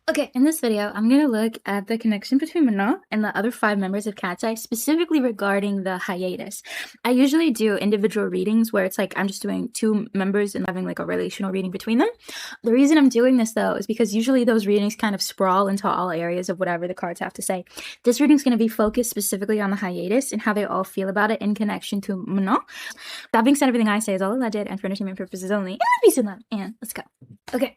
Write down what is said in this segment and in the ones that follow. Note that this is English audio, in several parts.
Okay, in this video, I'm gonna look at the connection between Manon and the other 5 members of KATSEYE, specifically regarding the hiatus. I usually do individual readings where it's like I'm just doing 2 members and having like a relational reading between them. The reason I'm doing this though is because usually those readings kind of sprawl into all areas of whatever the cards have to say. This reading's gonna be focused specifically on the hiatus and how they all feel about it in connection to Manon. That being said, everything I say is all alleged and for entertainment purposes only. And peace and love. And let's go. Okay,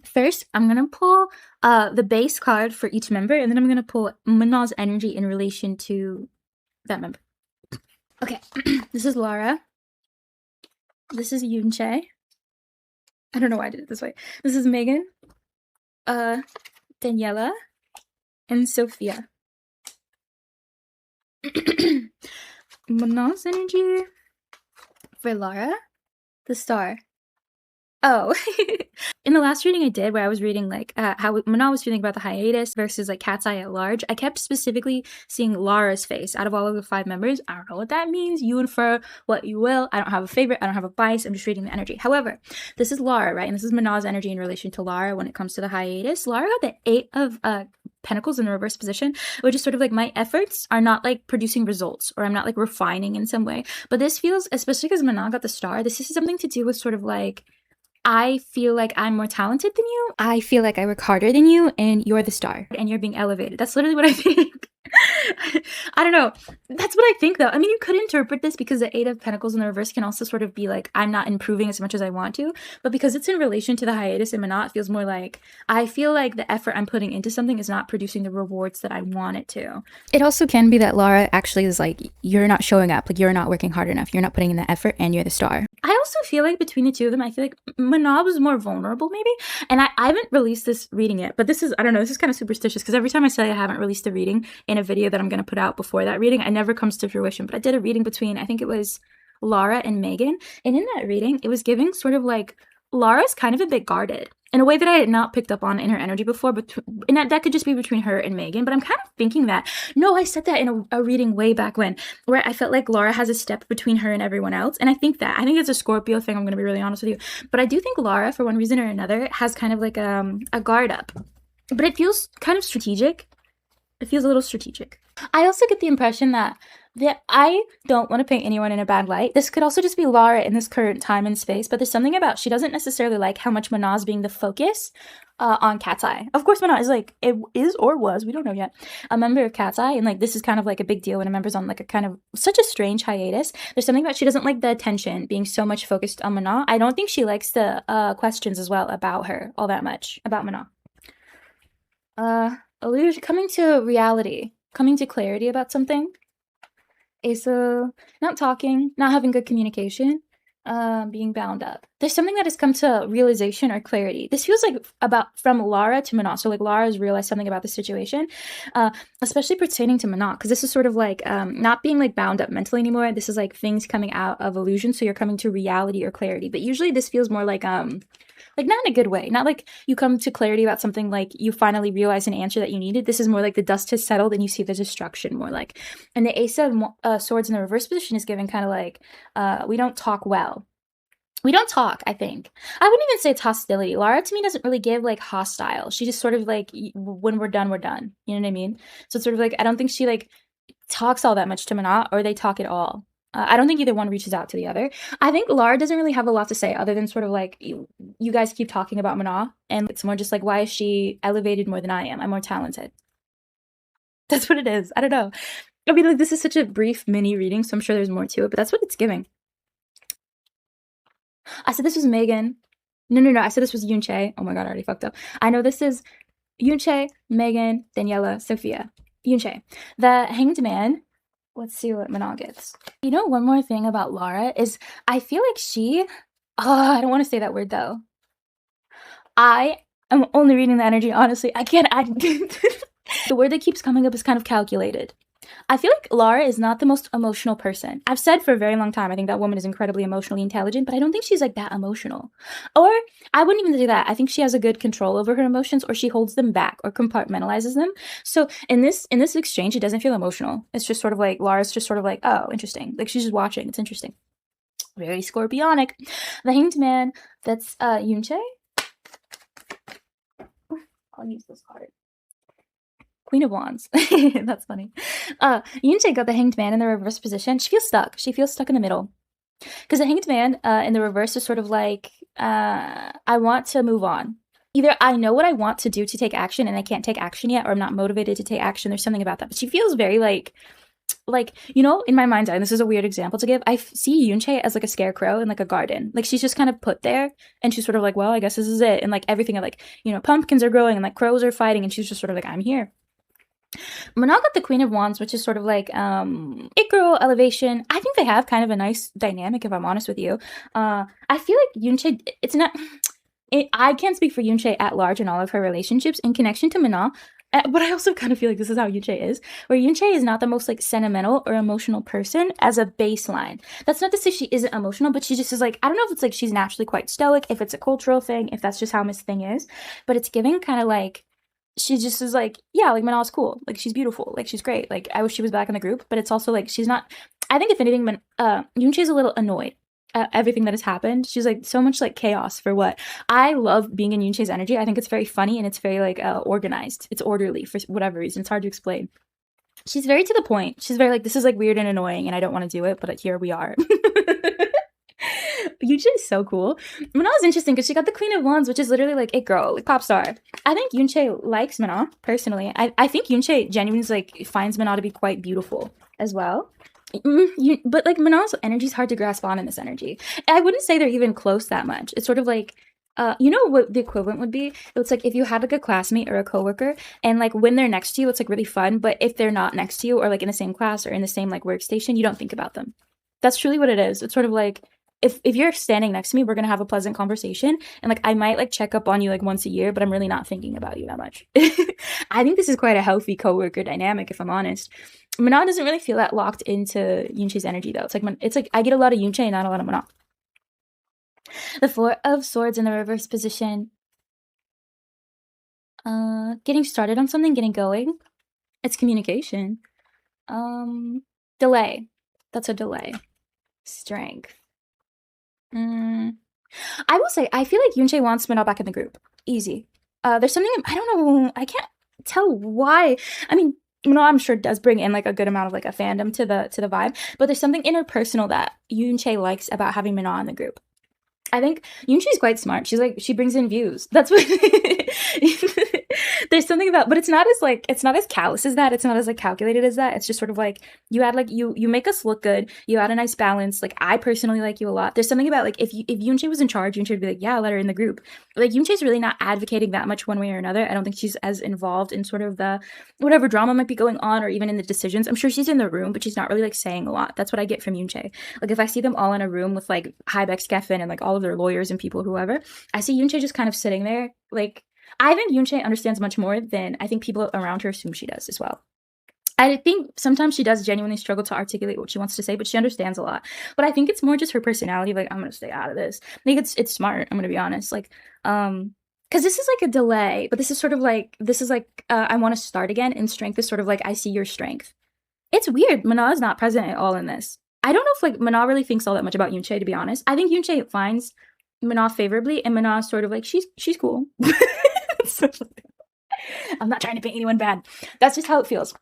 first I'm gonna pull the base card for each member, and then I'm gonna pull Manon's energy in relation to that member. Okay, this is Lara. This is Yoonchae. I don't know why I did it this way. This is Megan, Daniela, and Sophia. Manon's energy for Lara, the star. Oh, in the last reading I did where I was reading like how Manon was feeling about the hiatus versus like KATSEYE at large, I kept specifically seeing Lara's face out of all of the 5 members. I don't know what that means. You infer what you will. I don't have a favorite. I don't have a bias. I'm just reading the energy. However, this is Lara, right? And this is Manon's energy in relation to Lara when it comes to the hiatus. Lara got the 8 of Pentacles in the reverse position, which is sort of like my efforts are not like producing results, or I'm not like refining in some way. But this feels, especially because Manon got the star, this is something to do with sort of like, I feel like I'm more talented than you. I feel like I work harder than you, and you're the star, and you're being elevated. That's literally what I think. I don't know. That's what I think, though. I mean, you could interpret this because the 8 of Pentacles in the reverse can also sort of be like, I'm not improving as much as I want to. But because it's in relation to the hiatus and Manon, it feels more like, I feel like the effort I'm putting into something is not producing the rewards that I want it to. It also can be that Lara actually is like, you're not showing up. Like, you're not working hard enough. You're not putting in the effort, and you're the star. I also feel like between the 2 of them, I feel like Manon was more vulnerable, maybe. And I haven't released this reading yet, but this is, I don't know, this is kind of superstitious because every time I say I haven't released a reading in a video that I'm going to put out before that reading, it never comes to fruition. But I did a reading between, I think it was Lara and Megan. And in that reading, it was giving sort of like Lara's kind of a bit guarded in a way that I had not picked up on in her energy before, but and that could just be between her and Megan. But I'm kind of thinking that, no, I said that in a reading way back when, where I felt like Lara has a step between her and everyone else. And I think it's a Scorpio thing, I'm going to be really honest with you. But I do think Lara, for one reason or another, has kind of like a guard up. But it feels kind of strategic. It feels a little strategic. I also get the impression that I don't want to paint anyone in a bad light. This could also just be Lara in this current time and space, but there's something about she doesn't necessarily like how much Manon's being the focus on KATSEYE. Of course, Manon is like, it is or was, we don't know yet, a member of KATSEYE, and like this is kind of like a big deal when a member's on like a kind of such a strange hiatus. There's something about she doesn't like the attention being so much focused on Manon. I don't think she likes the questions as well about her all that much, about Manon. Coming to reality, coming to clarity about something. So not talking, not having good communication, being bound up. There's something that has come to realization or clarity. This feels like from Lara to Manon. So like Lara has realized something about the situation, especially pertaining to Manon, because this is sort of like not being like bound up mentally anymore. This is like things coming out of illusion. So you're coming to reality or clarity. But usually this feels more like not in a good way. Not like you come to clarity about something like you finally realize an answer that you needed. This is more like the dust has settled and you see the destruction more like. And the Ace of Swords in the reverse position is giving kind of like, we don't talk well. We don't talk, I think. I wouldn't even say it's hostility. Lara, to me, doesn't really give, like, hostile. She just sort of, like, when we're done, we're done. You know what I mean? So it's sort of, like, I don't think she, like, talks all that much to Manon, or they talk at all. I don't think either one reaches out to the other. I think Lara doesn't really have a lot to say other than sort of, like, you guys keep talking about Manon, and it's more just, like, why is she elevated more than I am? I'm more talented. That's what it is. I don't know. I mean, like, this is such a brief mini reading, so I'm sure there's more to it, but that's what it's giving. I said this was Megan. No. I said this was Yoonchae. Oh my god, I already fucked up. I know this is Yoonchae, Megan, Daniela, Sophia. Yoonchae. The Hanged Man. Let's see what Manon gets. You know, one more thing about Lara is I feel like she... Oh, I don't want to say that word, though. I am only reading the energy, honestly. I can't... The word that keeps coming up is kind of calculated. I feel like Lara is not the most emotional person. I've said for a very long time, I think that woman is incredibly emotionally intelligent, but I don't think she's like that emotional. Or I wouldn't even say that. I think she has a good control over her emotions, or she holds them back or compartmentalizes them. So in this exchange, it doesn't feel emotional. It's just sort of like, Lara's just sort of like, oh, interesting. Like she's just watching. It's interesting. Very scorpionic. The Hanged Man, that's Yoonchae. I'll use this card. Queen of Wands. That's funny. Yoonchae got the Hanged Man in the reverse position. She feels stuck. She feels stuck in the middle. Because the Hanged Man in the reverse is sort of like, I want to move on. Either I know what I want to do to take action and I can't take action yet, or I'm not motivated to take action. There's something about that. But she feels very like, you know, in my mind's eye, and this is a weird example to give, I see Yoonchae as like a scarecrow in like a garden. Like she's just kind of put there and she's sort of like, well, I guess this is it. And like everything, like, you know, pumpkins are growing and like crows are fighting and she's just sort of like, I'm here. Manon got the Queen of Wands, which is sort of like it girl elevation. I think they have kind of a nice dynamic, if I'm honest with you. I feel like Yoonchae, it's not, I can't speak for Yoonchae at large in all of her relationships in connection to Manon. But I also kind of feel like this is how Yoonchae is, where Yoonchae is not the most like sentimental or emotional person as a baseline. That's not to say she isn't emotional, but she just is like, I don't know if it's like she's naturally quite stoic, if it's a cultural thing, if that's just how Miss Thing is, but it's giving kind of like, she just is like, yeah, like Manal's cool, like she's beautiful, like she's great, like I wish she was back in the group, but it's also like she's not. I think if anything, Yoonchae's a little annoyed at everything that has happened. She's like so much like chaos for what. I love being in Yoonchae's energy. I think it's very funny and it's very like organized. It's orderly for whatever reason. It's hard to explain. She's very to the point. She's very like, this is like weird and annoying and I don't want to do it, but here we are. Yoonchae is so cool. Manon is interesting because she got the Queen of Wands, which is literally like a girl, like pop star. I think Yoonchae likes Manon personally. I think Yoonchae genuinely like finds Manon to be quite beautiful as well. But like Manon's energy is hard to grasp on in this energy. I wouldn't say they're even close that much. It's sort of like, you know what the equivalent would be? It's like if you had like a classmate or a coworker and like when they're next to you, it's like really fun. But if they're not next to you or like in the same class or in the same like workstation, you don't think about them. That's truly what it is. It's sort of like, if you're standing next to me, we're going to have a pleasant conversation. And like, I might like check up on you like once a year, but I'm really not thinking about you that much. I think this is quite a healthy coworker dynamic, if I'm honest. Manon doesn't really feel that locked into Yoonchae's energy though. It's like I get a lot of Yoonchae, not a lot of Manon. The Four of Swords in the reverse position. Getting started on something, getting going. It's communication. Delay. That's a delay. Strength. I will say, I feel like Yoonchae wants Manon back in the group. Easy. There's something, I don't know, I can't tell why. I mean, Manon, I'm sure does bring in like a good amount of like a fandom to the vibe, but there's something interpersonal that Yoonchae likes about having Manon in the group. I think Yoonchae's quite smart. She's like, she brings in views. That's what there's something about, but it's not as callous as that. It's not as like calculated as that. It's just sort of like you add like you make us look good. You add a nice balance. Like I personally like you a lot. There's something about like if Yoonchae was in charge, Yoonchae would be like, yeah, let her in the group. Like Yoonchae's really not advocating that much one way or another. I don't think she's as involved in sort of the whatever drama might be going on or even in the decisions. I'm sure she's in the room, but she's not really like saying a lot. That's what I get from Yoonchae. Like if I see them all in a room with like Hybeck Skeffen and like all of their lawyers and people, whoever, I see Yoonchae just kind of sitting there. Like I think Yoonchae understands much more than I think people around her assume she does as well. I think sometimes she does genuinely struggle to articulate what she wants to say, but she understands a lot. But I think it's more just her personality. Like, I'm going to stay out of this. I think it's smart. I'm going to be honest. Like, because this is like a delay, but this is like, I want to start again. And strength is sort of like, I see your strength. It's weird. Manon is not present at all in this. I don't know if like Manon really thinks all that much about Yoonchae, to be honest. I think Yoonchae finds Manon favorably, and Manon is sort of like, she's cool. I'm not trying to paint anyone bad. That's just how it feels.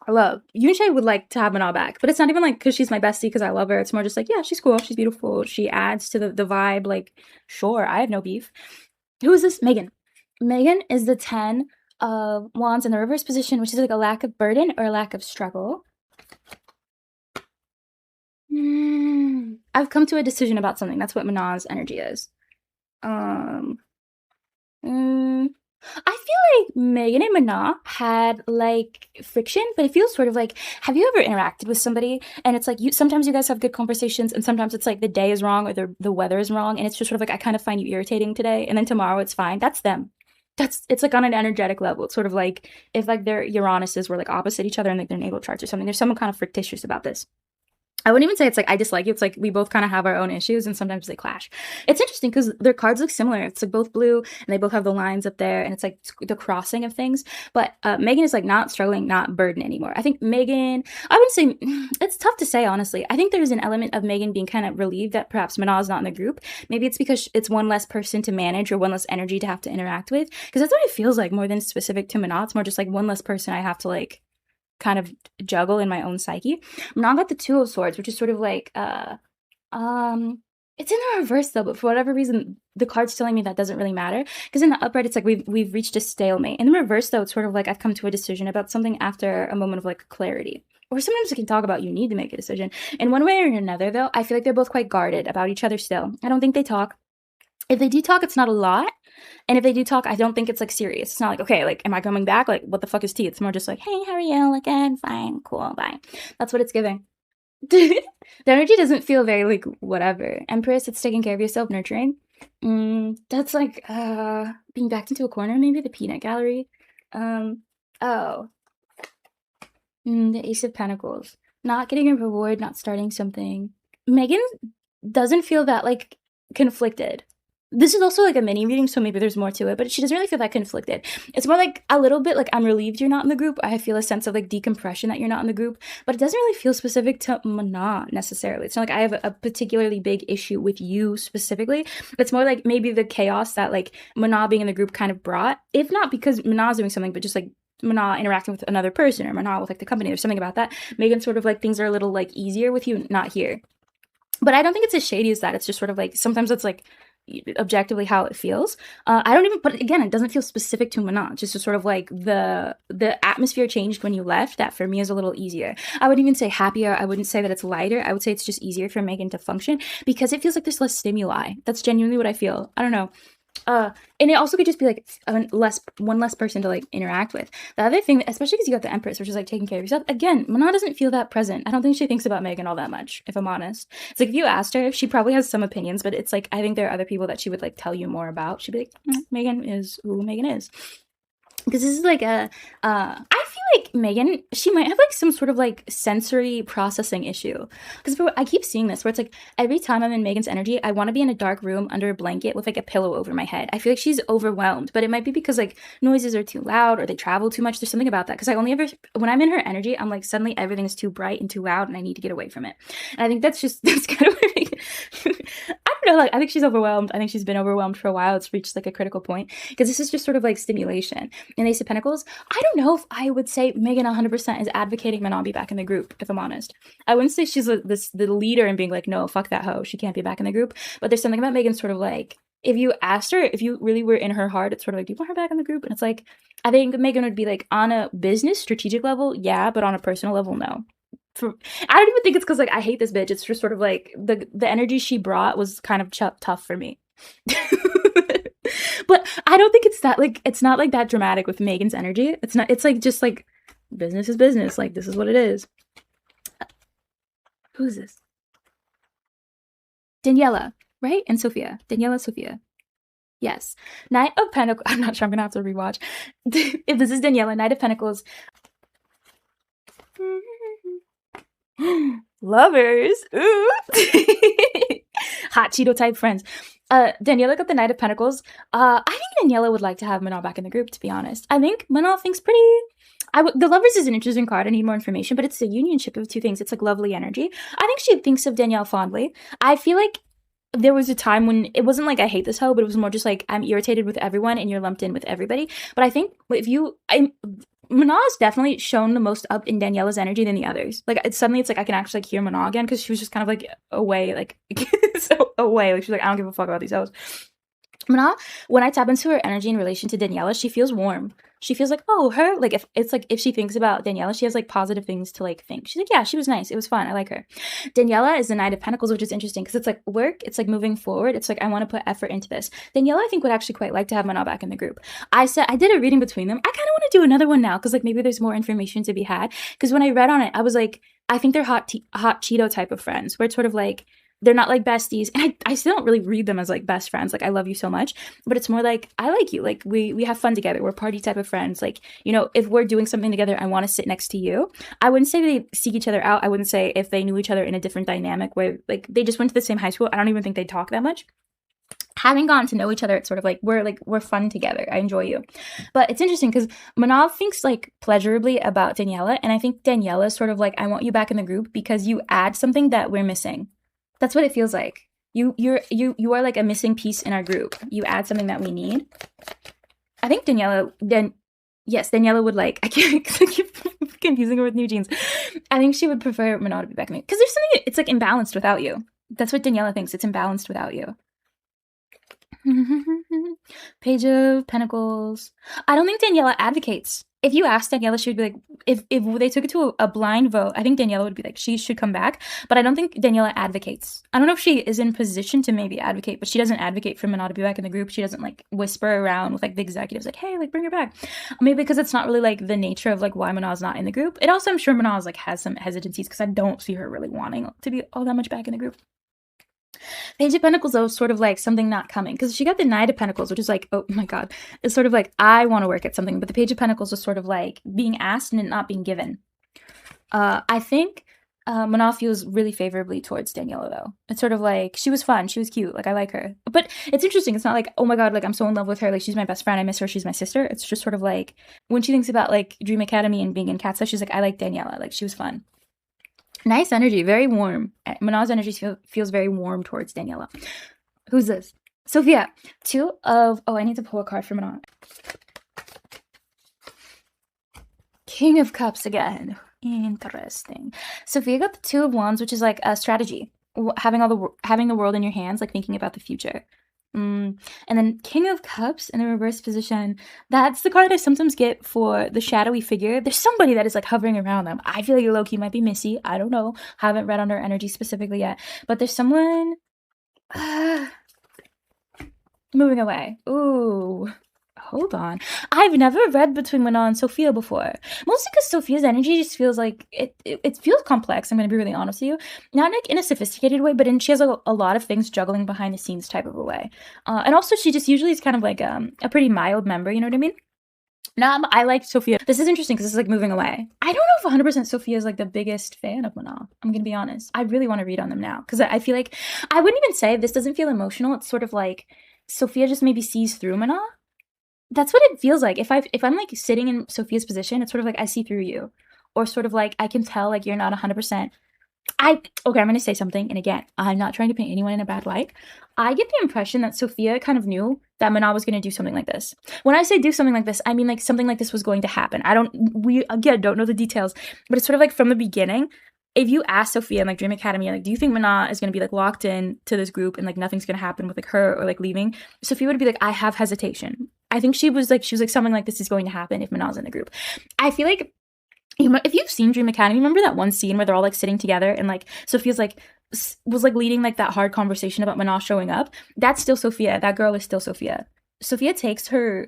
I love Yoonchae would like to have Manon back, but it's not even like because she's my bestie because I love her. It's more just like, yeah, she's cool, she's beautiful, she adds to the vibe. Like, sure, I have no beef. Who is this? Megan. Megan is the 10 of Wands in the reverse position, which is like a lack of burden or a lack of struggle. I've come to a decision about something. That's what Manon's energy is. I feel like Megan and Manon had like friction, but it feels sort of like, have you ever interacted with somebody and it's like sometimes you guys have good conversations and sometimes it's like the day is wrong or the weather is wrong and it's just sort of like, I kind of find you irritating today and then tomorrow it's fine. That's them. It's like on an energetic level. It's sort of like if like their Uranuses were like opposite each other and like their natal charts or something. There's someone kind of fictitious about this. I wouldn't even say it's like I dislike you. It's like we both kind of have our own issues and sometimes they clash. It's interesting because their cards look similar. It's like both blue and they both have the lines up there and it's like the crossing of things. But Megan is like not struggling, not burdened anymore. I think Megan, I wouldn't say, it's tough to say honestly. I think there's an element of Megan being kind of relieved that perhaps Manon is not in the group. Maybe it's because it's one less person to manage or one less energy to have to interact with. Because that's what it feels like more than specific to Manon. It's more just like one less person I have to like kind of juggle in my own psyche. Manon got the Two of Swords, which is sort of like it's in the reverse though, but for whatever reason the card's telling me that doesn't really matter, because in the upright it's like we've reached a stalemate. In the reverse though, it's sort of like I've come to a decision about something after a moment of like clarity. Or sometimes we can talk about you need to make a decision. In one way or another though, I feel like they're both quite guarded about each other still. I don't think they talk. If they do talk, it's not a lot. And if they do talk, I don't think it's like serious. It's not like, okay, like, am I coming back? Like, what the fuck is tea? It's more just like, hey, how are you? Again, fine, cool, bye. That's what it's giving. The energy doesn't feel very like whatever. Empress, it's taking care of yourself, nurturing. That's like being backed into a corner, maybe the peanut gallery. The Ace of Pentacles. Not getting a reward, not starting something. Megan doesn't feel that like conflicted. This is also like a mini reading, so maybe there's more to it, but she doesn't really feel that conflicted. It's more like a little bit like I'm relieved you're not in the group. I feel a sense of like decompression that you're not in the group, but it doesn't really feel specific to Manon necessarily. It's not like I have a particularly big issue with you specifically. It's more like maybe the chaos that like Manon being in the group kind of brought, if not because Manon's doing something, but just like Manon interacting with another person or Manon with like the company. There's something about that. Megan sort of like things are a little like easier with you, not here. But I don't think it's as shady as that. It's just sort of like sometimes it's like objectively how it feels. I don't even, but again, it doesn't feel specific to Manon. Just sort of like the atmosphere changed when you left. That for me is a little easier. I wouldn't even say happier. I wouldn't say that it's lighter. I would say it's just easier for Megan to function because it feels like there's less stimuli. That's genuinely what I feel. I don't know. And it also could just be like one less person to like interact with. The other thing, especially because you got the Empress, which is like taking care of yourself. Again, Manon doesn't feel that present. I don't think she thinks about Megan all that much, if I'm honest. It's like if you asked her, she probably has some opinions, but it's like I think there are other people that she would like tell you more about. She'd be like, Megan is who Megan is. Because this is like I feel like Megan, she might have like some sort of like sensory processing issue. Because I keep seeing this where it's like every time I'm in Megan's energy, I want to be in a dark room under a blanket with like a pillow over my head. I feel like she's overwhelmed, but it might be because like noises are too loud or they travel too much. There's something about that. Because I only ever, when I'm in her energy, I'm like suddenly everything is too bright and too loud and I need to get away from it. And I think that's kind of I don't know, like I think she's overwhelmed. I think she's been overwhelmed for a while. It's reached like a critical point because this is just sort of like stimulation. In Ace of Pentacles, I don't know if I would say Megan 100% is advocating Manon be back in the group, if I'm honest. I wouldn't say she's the leader and being like, no, fuck that hoe, she can't be back in the group. But there's something about Megan sort of like, if you asked her, if you really were in her heart, it's sort of like, do you want her back in the group? And it's like, I think Megan would be like, on a business strategic level, yeah, but on a personal level, no. I don't even think it's because like I hate this bitch. It's just sort of like the energy she brought was kind of tough for me. But I don't think it's that like it's not like that dramatic with Megan's energy. It's not. It's like just like business is business. Like this is what it is. Who's this? Daniela, right? And Sophia. Daniela, Sophia. Yes. Knight of Pentacles. I'm not sure. I'm gonna have to rewatch. If this is Daniela, Knight of Pentacles. Lovers. Ooh. Hot Cheeto type friends. Daniela got the Knight of Pentacles. I think Daniela would like to have Manon back in the group, to be honest. I think Manon thinks pretty... the Lovers is an interesting card. I need more information, but it's a unionship of two things. It's like lovely energy. I think she thinks of Danielle fondly. I feel like there was a time when it wasn't like I hate this hoe, but it was more just like I'm irritated with everyone and you're lumped in with everybody. But I think Manon's definitely shown the most up in Daniela's energy than the others. Like it's like I can actually like hear Manon again because she was just kind of like away, like so away. Like she's like I don't give a fuck about these hoes. Manon, when I tap into her energy in relation to Daniela, she feels warm. She feels like, oh, her, like if she thinks about Daniela, she has like positive things to like think. She's like, yeah, she was nice. It was fun. I like her. Daniela is the Knight of Pentacles, which is interesting because it's like work. It's like moving forward. It's like, I want to put effort into this. Daniela, I think would actually quite like to have Manon back in the group. I did a reading between them. I kind of want to do another one now because like maybe there's more information to be had. Because when I read on it, I was like, I think they're hot Cheeto type of friends where it's sort of like, they're not like besties. And I still don't really read them as like best friends. Like, I love you so much, but it's more like, I like you. Like, we have fun together. We're party type of friends. Like, you know, if we're doing something together, I want to sit next to you. I wouldn't say they seek each other out. I wouldn't say if they knew each other in a different dynamic where like they just went to the same high school. I don't even think they talk that much. Having gotten to know each other, it's sort of like we're fun together. I enjoy you. But it's interesting because Manon thinks like pleasurably about Daniela, and I think Daniela is sort of like, I want you back in the group because you add something that we're missing. That's what it feels like. You are like a missing piece in our group. You add something that we need. I think Daniela would like, I keep confusing her with New Jeans. I think she would prefer Manon to be back in me because there's something, it's like imbalanced without you. That's what Daniela thinks. It's imbalanced without you. Page of Pentacles. I don't think Daniela advocates. If you ask Daniela, she would be like, if they took it to a blind vote, I think Daniela would be like, she should come back. But I don't think Daniela advocates. I don't know if she is in position to maybe advocate, but she doesn't advocate for Manon to be back in the group. She doesn't like whisper around with like the executives like, hey, like bring her back. Maybe because it's not really like the nature of like why Manon's not in the group. It also, I'm sure Manon's like has some hesitancies because I don't see her really wanting to be all that much back in the group. Page of Pentacles, though, is sort of like something not coming. Because she got the Knight of Pentacles, which is like, oh my god. It's sort of like, I want to work at something. But the Page of Pentacles is sort of like being asked and it not being given. I think Manon feels really favorably towards Daniela, though. It's sort of like, she was fun. She was cute. Like, I like her. But it's interesting. It's not like, oh my god, like, I'm so in love with her. Like, she's my best friend. I miss her. She's my sister. It's just sort of like, when she thinks about, like, Dream Academy and being in KATSEYE, she's like, I like Daniela. Like, she was fun. Nice energy, very warm. Manon's energy feels very warm towards Daniela. Who's this? Sophia. Oh, I need to pull a card for Manon. King of Cups again. Interesting. Sophia got the Two of Wands, which is like a strategy. Having the world in your hands, like thinking about the future. And then King of Cups in the reverse position. That's the card I sometimes get for the shadowy figure. There's somebody that is like hovering around them. I feel like low-key might be Missy. I don't know. Haven't read on her energy specifically yet. But there's someone moving away. Ooh. Hold on. I've never read between Manon and Sophia before. Mostly because Sophia's energy just feels like it feels complex. I'm going to be really honest with you. Not like in a sophisticated way, but she has a lot of things juggling behind the scenes type of a way. And also she just usually is kind of like a pretty mild member, you know what I mean? Now, I like Sophia. This is interesting because this is like moving away. I don't know if 100% Sophia is like the biggest fan of Manon. I'm going to be honest. I really want to read on them now because I feel like, I wouldn't even say this doesn't feel emotional. It's sort of like Sophia just maybe sees through Manon. That's what it feels like. If I'm like sitting in Sophia's position, it's sort of like I see through you. Or sort of like I can tell like you're not 100%. Okay, I'm going to say something. And again, I'm not trying to paint anyone in a bad light. I get the impression that Sophia kind of knew that Manon was going to do something like this. When I say do something like this, I mean like something like this was going to happen. We again don't know the details. But it's sort of like from the beginning, if you ask Sophia in like Dream Academy, like, do you think Manon is going to be like locked in to this group and like nothing's going to happen with like her or like leaving? Sophia would be like, I have hesitation. I think she was like something like this is going to happen if Manon's in the group. I feel like, if you've seen Dream Academy, remember that one scene where they're all like sitting together and like Sophia's like was like leading like that hard conversation about Manon showing up? That's still Sophia. That girl is still Sophia. Sophia takes her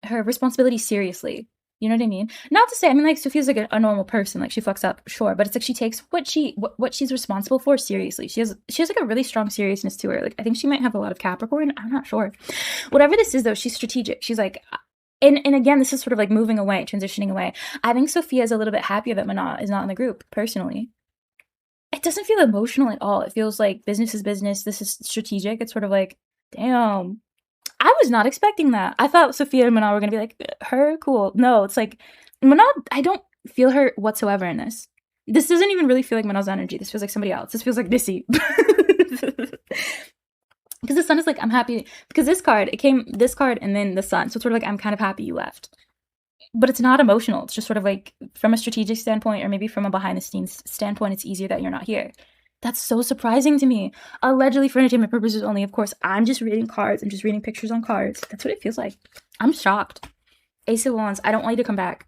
responsibility seriously. You know what I mean? Not to say, I mean, like, Sophia's like a normal person, like, she fucks up, sure, but it's like she takes what she's responsible for seriously. She has like a really strong seriousness to her. Like, I think she might have a lot of Capricorn. I'm not sure. Whatever this is, though, she's strategic. She's like, and again, this is sort of like moving away, transitioning away. I think Sophia is a little bit happier that Manon is not in the group, personally. It doesn't feel emotional at all. It feels like business is business. This is strategic. It's sort of like, damn. I was not expecting that. I thought Sophia and Manon were going to be like, her? Cool. No, it's like, Manon, I don't feel her whatsoever in this. This doesn't even really feel like Manon's energy. This feels like somebody else. This feels like Missy. Because the sun is like, I'm happy. Because this card and then the sun. So it's sort of like, I'm kind of happy you left. But it's not emotional. It's just sort of like, from a strategic standpoint or maybe from a behind the scenes standpoint, it's easier that you're not here. That's so surprising to me. Allegedly for entertainment purposes only. Of course, I'm just reading cards. I'm just reading pictures on cards. That's what it feels like. I'm shocked. Ace of Wands. I don't want you to come back.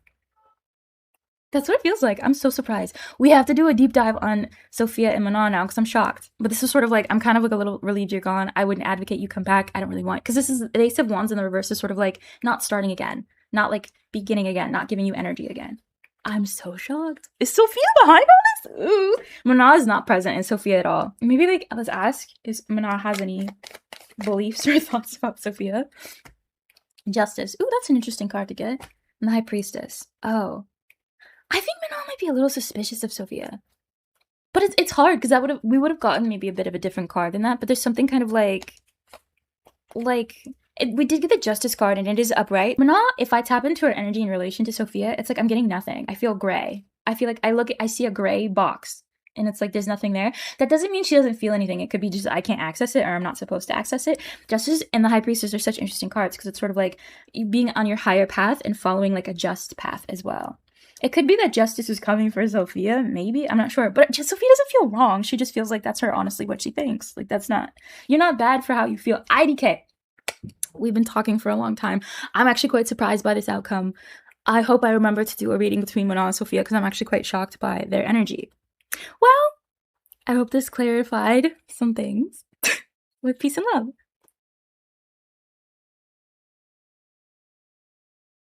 That's what it feels like. I'm so surprised. We have to do a deep dive on Sophia and Manon now because I'm shocked. But this is sort of like, I'm kind of like a little relieved you're gone. I wouldn't advocate you come back. I don't really want, because this is the Ace of Wands in the reverse is sort of like not starting again. Not like beginning again. Not giving you energy again. I'm so shocked. Is Sophia behind all this? Ooh. Manon is not present in Sophia at all. Maybe, like, let's ask if Manon has any beliefs or thoughts about Sophia. Justice. Ooh, that's an interesting card to get. And the High Priestess. Oh. I think Manon might be a little suspicious of Sophia. But it's hard, because we would have gotten maybe a bit of a different card than that, but there's something kind of like we did get the Justice card, and it is upright. Manon, if I tap into her energy in relation to Sophia, it's like I'm getting nothing. I feel gray. I feel like I see a gray box, and it's like there's nothing there. That doesn't mean she doesn't feel anything. It could be just I can't access it, or I'm not supposed to access it. Justice and the High Priestess are such interesting cards, because it's sort of like being on your higher path and following like a just path as well. It could be that Justice is coming for Sophia, maybe. I'm not sure. But Sophia doesn't feel wrong. She just feels like that's her, honestly, what she thinks. Like, you're not bad for how you feel. IDK. We've been talking for a long time. I'm actually quite surprised by this outcome. I hope I remember to do a reading between Manon and Sophia, because I'm actually quite shocked by their energy. Well, I hope this clarified some things. With peace and love.